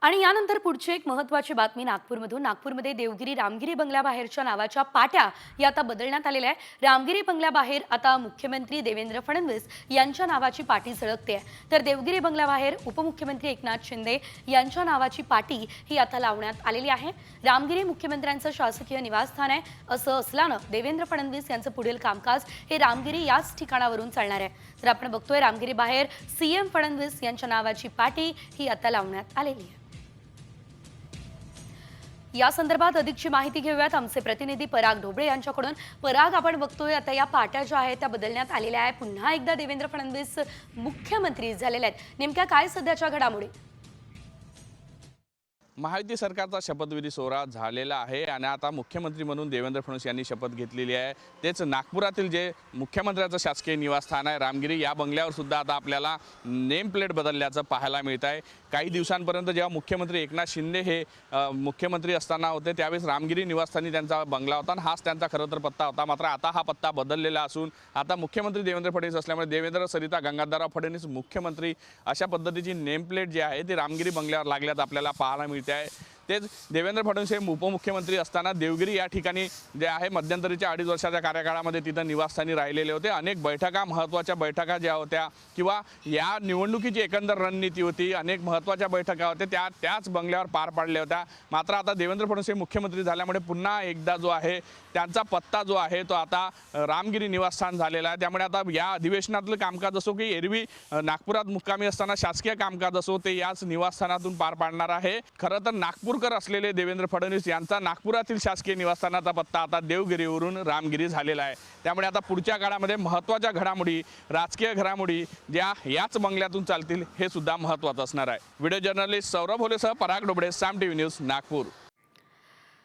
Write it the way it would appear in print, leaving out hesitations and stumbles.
आणि यानंतर पुढची एक महत्त्वाची बातमी नागपूरमधून. नागपूरमध्ये देवगिरी रामगिरी बंगल्याबाहेरच्या नावाच्या पाट्या या आता बदलण्यात आलेल्या आहे. रामगिरी बंगल्याबाहेर आता मुख्यमंत्री देवेंद्र फडणवीस यांच्या नावाची पाटी झळकते आहे, तर देवगिरी बंगल्याबाहेर उपमुख्यमंत्री एकनाथ शिंदे यांच्या नावाची पाटी ही आता लावण्यात आलेली आहे. रामगिरी मुख्यमंत्र्यांचं शासकीय निवासस्थान आहे असं असल्यानं देवेंद्र फडणवीस यांचं पुढील कामकाज हे रामगिरी याच ठिकाणावरून चालणार आहे. तर आपण बघतोय रामगिरी बाहेर सीएम फडणवीस यांच्या नावाची पाटी ही आता लावण्यात आलेली आहे. या संदर्भात अधिकची माहिती घेऊयात आमचे प्रतिनिधी पराग ढोबळे यांच्याकडून. पराग, आपण बघतोय आता या पाट्या ज्या आहेत त्या बदलण्यात आलेल्या आहेत. पुन्हा एकदा देवेंद्र फडणवीस मुख्यमंत्री झालेले आहेत. नेमक्या काय सध्याच्या घडामोडी? महायुती सरकारचा शपथविधी सोहळा झालेला आहे आणि आता मुख्यमंत्री म्हणून देवेंद्र फडणवीस यांनी शपथ घेतलेली आहे. तेच नागपुरातील जे मुख्यमंत्र्यांचं शासकीय निवासस्थान आहे रामगिरी, या बंगल्यावर सुद्धा आता आपल्याला नेम प्लेट बदलल्याचं पाहायला मिळत आहे. काही दिवसांपर्यंत जेव्हा मुख्यमंत्री एकनाथ शिंदे हे मुख्यमंत्री असताना होते त्यावेळेस रामगिरी निवासस्थानी त्यांचा बंगला होता आणि हाच त्यांचा खरं तर पत्ता होता. मात्र आता हा पत्ता बदललेला असून आता मुख्यमंत्री देवेंद्र फडणवीस असल्यामुळे देवेंद्र सरिता गंगाधरराव फडणवीस मुख्यमंत्री अशा पद्धतीची नेम प्लेट जी आहे ती रामगिरी बंगल्यावर लागल्यात आपल्याला पाहायला मिळते आहे. तेच देवेंद्र फडणवीस हे उपमुख्यमंत्री असताना देवगिरी या ठिकाणी जे आहे मध्यंतरीच्या 2.5 वर्षाच्या कार्यकाळामध्ये तिथं निवासस्थानी राहिलेले होते. अनेक बैठका, महत्त्वाच्या बैठका ज्या होत्या किंवा या निवडणुकीची एकंदर रणनीती होती, अनेक महत्त्वाच्या बैठका होत्या त्याच बंगल्यावर पार पाडल्या होत्या. मात्र आता देवेंद्र फडणवीस हे मुख्यमंत्री झाल्यामुळे पुन्हा एकदा जो आहे त्यांचा पत्ता जो आहे तो आता रामगिरी निवासस्थान झालेला आहे. त्यामुळे आता या अधिवेशनातलं कामकाज असो की एरवी नागपुरात मुक्कामी असताना शासकीय कामकाज असो ते याच निवासस्थानातून पार पाडणार आहे. खरं तर नागपूरकर असलेले देवेंद्र फडणवीस यांचा नागपुरातील शासकीय निवासस्थानाचा पत्ता आता देवगिरीवरून रामगिरी झालेला आहे. त्यामुळे आता पुढच्या काळामध्ये महत्त्वाच्या घडामोडी, राजकीय घडामोडी ज्या याच बंगल्यातून चालतील हे सुद्धा महत्त्वाचं असणार आहे. व्हिडिओ जर्नलिस्ट सौरभ होलेसह पराग डोबळे, साम टीव्ही न्यूज, नागपूर.